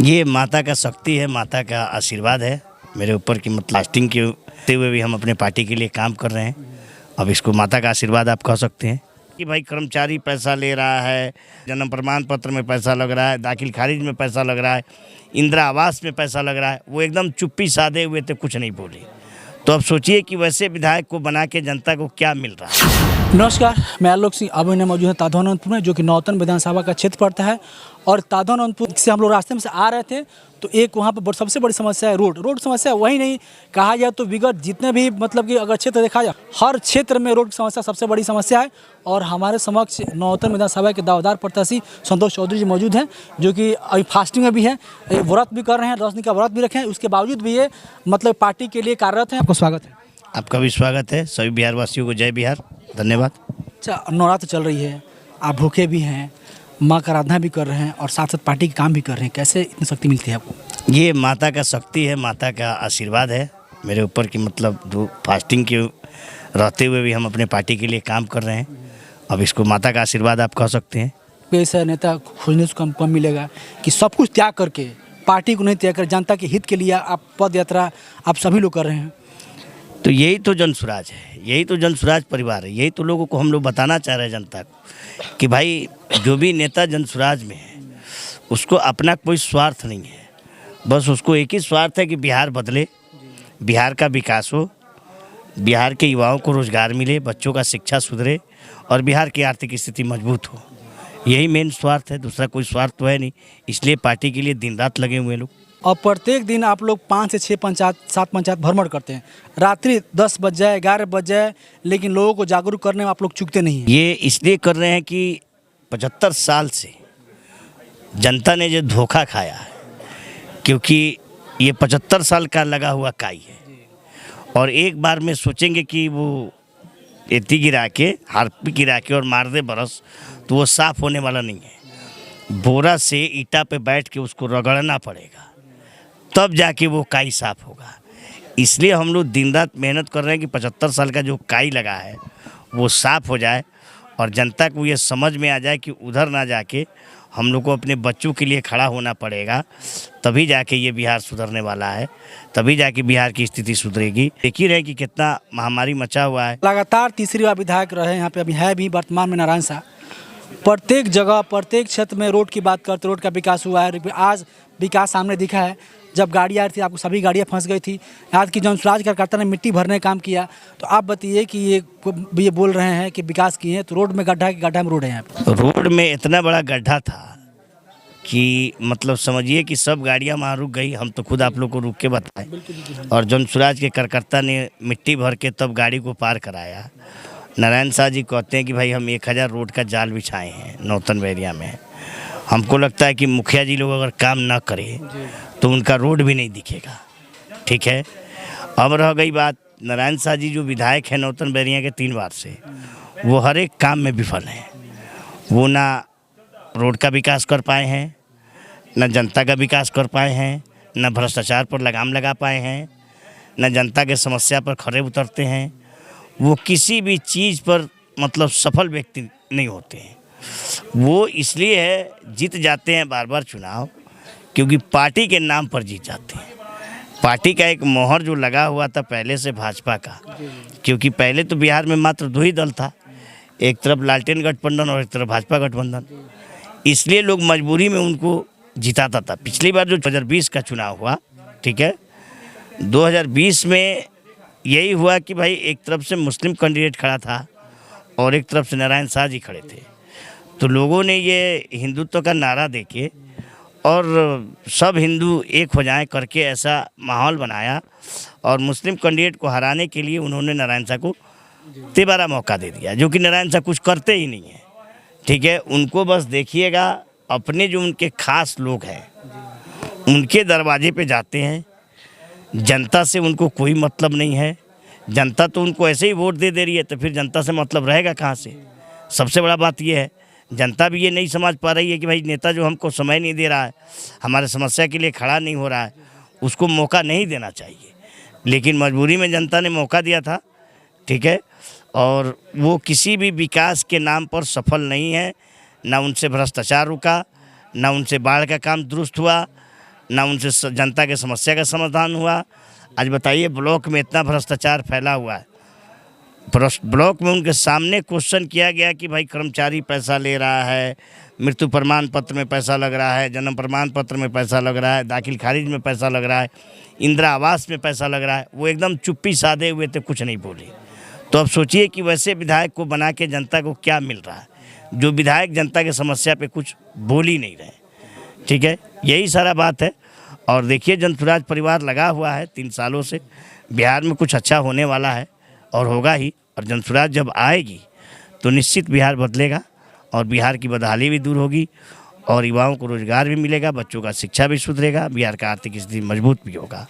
ये माता का शक्ति है, माता का आशीर्वाद है मेरे ऊपर की। मतलब फास्टिंग के होते हुए भी हम अपने पार्टी के लिए काम कर रहे हैं। अब इसको माता का आशीर्वाद आप कह सकते हैं कि भाई कर्मचारी पैसा ले रहा है, जन्म प्रमाण पत्र में पैसा लग रहा है, दाखिल खारिज में पैसा लग रहा है, इंदिरा आवास में पैसा लग रहा है, वो एकदम चुप्पी साधे हुए थे, कुछ नहीं बोले। तो अब सोचिए कि वैसे विधायक को बना के जनता को क्या मिल रहा है। नमस्कार, मैं आलोक सिंह। अब इन्हें मौजूद है तादोन अनंतपुर में, जो कि नौतन विधानसभा का क्षेत्र पड़ता है। और तादोन अनंतपुर से हम लोग रास्ते में से आ रहे थे तो एक वहाँ पर सबसे बड़ी समस्या है रोड समस्या। वही नहीं कहा जाए तो विगत जितने भी मतलब कि अगर क्षेत्र देखा जाए, हर क्षेत्र में रोड की समस्या सबसे बड़ी समस्या है। और हमारे समक्ष नौतन विधानसभा के दावेदार प्रत्याशी संतोष चौधरी जी मौजूद हैं, जो कि अभी फास्टिंग में भी हैं, व्रत भी कर रहे हैं, 10 दिन का व्रत भी रखे हैं। उसके बावजूद भी ये मतलब पार्टी के लिए कार्यरत हैं। आपको स्वागत है। आपका भी स्वागत है। सभी बिहार वासियों को जय बिहार, धन्यवाद। अच्छा, नवरात्र चल रही है, आप भूखे भी हैं, माँ का आराधना भी कर रहे हैं और साथ साथ पार्टी के काम भी कर रहे हैं। कैसे इतनी शक्ति मिलती है आपको? ये माता का शक्ति है, माता का आशीर्वाद है मेरे ऊपर की। मतलब फास्टिंग के रहते हुए भी हम अपने पार्टी के लिए काम कर रहे हैं। अब इसको माता का आशीर्वाद आप कह सकते हैं। ऐसा नेता खोजने से कम मिलेगा कि सब कुछ त्याग करके, पार्टी को नहीं त्याग कर, जनता के हित के लिए आप पद यात्रा आप सभी लोग कर रहे हैं। तो यही तो जनसुराज है, यही तो जनसुराज परिवार है। यही तो लोगों को हम लोग बताना चाह रहे हैं जनता को कि भाई जो भी नेता जनसुराज में है उसको अपना कोई स्वार्थ नहीं है। बस उसको एक ही स्वार्थ है कि बिहार बदले, बिहार का विकास हो, बिहार के युवाओं को रोजगार मिले, बच्चों का शिक्षा सुधरे और बिहार की आर्थिक स्थिति मजबूत हो। यही मेन स्वार्थ है, दूसरा कोई स्वार्थ तो है नहीं। इसलिए पार्टी के लिए दिन रात लगे हुए लोग। और प्रत्येक दिन आप लोग 5 से 6 पंचायत 7 पंचायत भ्रमण करते हैं, रात्रि 10 बज जाए 11 बज जाए, लेकिन लोगों को जागरूक करने में आप लोग चूकते नहीं हैं। ये इसलिए कर रहे हैं कि 75 साल से जनता ने जो धोखा खाया है, क्योंकि ये 75 साल का लगा हुआ काई है। और एक बार में सोचेंगे कि वो एती गिरा के, हारपी गिरा के और मार दे बरस, तो वो साफ होने वाला नहीं है। बोरा से ईटा पे बैठ के उसको रगड़ना पड़ेगा, तब जाके वो काई साफ होगा। इसलिए हम लोग दिन रात मेहनत कर रहे हैं कि 75 साल का जो काई लगा है वो साफ हो जाए और जनता को ये समझ में आ जाए कि उधर ना जाके हम लोग को अपने बच्चों के लिए खड़ा होना पड़ेगा। तभी जाके ये बिहार सुधरने वाला है, तभी जाके बिहार की स्थिति सुधरेगी। देख ही रहे कि कितना महामारी मचा हुआ है। लगातार तीसरी बार विधायक रहे यहाँ पे, अभी है भी वर्तमान में नारायण शाह। प्रत्येक जगह प्रत्येक क्षेत्र में रोड की बात करते, रोड का विकास हुआ है। आज विकास सामने दिखा है। जब गाड़ी आ रही थी आपको सभी गाड़ियाँ फंस गई थी। आज की जनसुराज कार्यकर्ता ने मिट्टी भरने का काम किया। तो आप बताइए कि ये बोल रहे हैं कि विकास किए हैं, तो रोड में गड्ढा, गड्ढा में रोड है यहाँ पे। रोड में इतना बड़ा गड्ढा था कि मतलब समझिए कि सब गाड़ियाँ वहाँ रुक गई। हम तो खुद आप लोग को रुक के बताएं। और जनसुराज के कार्यकर्ता ने मिट्टी भर के तब गाड़ी को पार कराया। नारायण शाह जी कहते हैं कि भाई हम 1000 रोड का जाल बिछाए हैं नौतन एरिया में। हमको लगता है कि मुखिया जी लोग अगर काम ना करें तो उनका रोड भी नहीं दिखेगा। ठीक है, अब रह गई बात, नारायण शाह जी जो विधायक हैं नौतन बैरिया के 3 बार से, वो हर एक काम में विफल हैं। वो ना रोड का विकास कर पाए हैं, न जनता का विकास कर पाए हैं, न भ्रष्टाचार पर लगाम लगा पाए हैं, न जनता के समस्या पर खरे उतरते हैं। वो किसी भी चीज़ पर मतलब सफल व्यक्ति नहीं होते हैं। वो इसलिए है जीत जाते हैं बार बार चुनाव, क्योंकि पार्टी के नाम पर जीत जाते हैं। पार्टी का एक मोहर जो लगा हुआ था पहले से भाजपा का, क्योंकि पहले तो बिहार में मात्र 2 ही दल था, एक तरफ लालटेन गठबंधन और एक तरफ भाजपा गठबंधन। इसलिए लोग मजबूरी में उनको जिताता था। पिछली बार जो 2020 का चुनाव हुआ, ठीक है, 2020 में यही हुआ कि भाई एक तरफ से मुस्लिम कैंडिडेट खड़ा था और एक तरफ से नारायण शाह जी खड़े थे। तो लोगों ने ये हिंदुत्व का नारा देके और सब हिंदू एक हो जाएं करके ऐसा माहौल बनाया और मुस्लिम कैंडिडेट को हराने के लिए उन्होंने नारायण शाह को तिबारा मौका दे दिया, जो कि नारायण शाह कुछ करते ही नहीं हैं। ठीक है, उनको बस देखिएगा, अपने जो उनके खास लोग हैं उनके दरवाजे पे जाते हैं। जनता से उनको कोई मतलब नहीं है। जनता तो उनको ऐसे ही वोट दे रही है, तो फिर जनता से मतलब रहेगा कहाँ से? सबसे बड़ा बात ये है, जनता भी ये नहीं समझ पा रही है कि भाई नेता जो हमको समय नहीं दे रहा है, हमारे समस्या के लिए खड़ा नहीं हो रहा है, उसको मौका नहीं देना चाहिए। लेकिन मजबूरी में जनता ने मौका दिया था। ठीक है, और वो किसी भी विकास के नाम पर सफल नहीं है। ना उनसे भ्रष्टाचार रुका, ना उनसे बाढ़ का काम दुरुस्त हुआ, ना उनसे जनता के समस्या का समाधान हुआ। आज बताइए, ब्लॉक में इतना भ्रष्टाचार फैला हुआ है, ब्लॉक में उनके सामने क्वेश्चन किया गया कि भाई कर्मचारी पैसा ले रहा है, मृत्यु प्रमाण पत्र में पैसा लग रहा है, जन्म प्रमाण पत्र में पैसा लग रहा है, दाखिल खारिज में पैसा लग रहा है, इंदिरा आवास में पैसा लग रहा है। वो एकदम चुप्पी साधे हुए थे, कुछ नहीं बोले। तो अब सोचिए कि वैसे विधायक को बना के जनता को क्या मिल रहा है, जो विधायक जनता की समस्या पे कुछ बोल ही नहीं रहे। ठीक है, यही सारा बात है। और देखिए, जनसुराज परिवार लगा हुआ है 3 सालों से, बिहार में कुछ अच्छा होने वाला है और होगा ही। और जनसुराज जब आएगी तो निश्चित बिहार बदलेगा और बिहार की बदहाली भी दूर होगी और युवाओं को रोजगार भी मिलेगा, बच्चों का शिक्षा भी सुधरेगा, बिहार का आर्थिक स्थिति मजबूत भी होगा।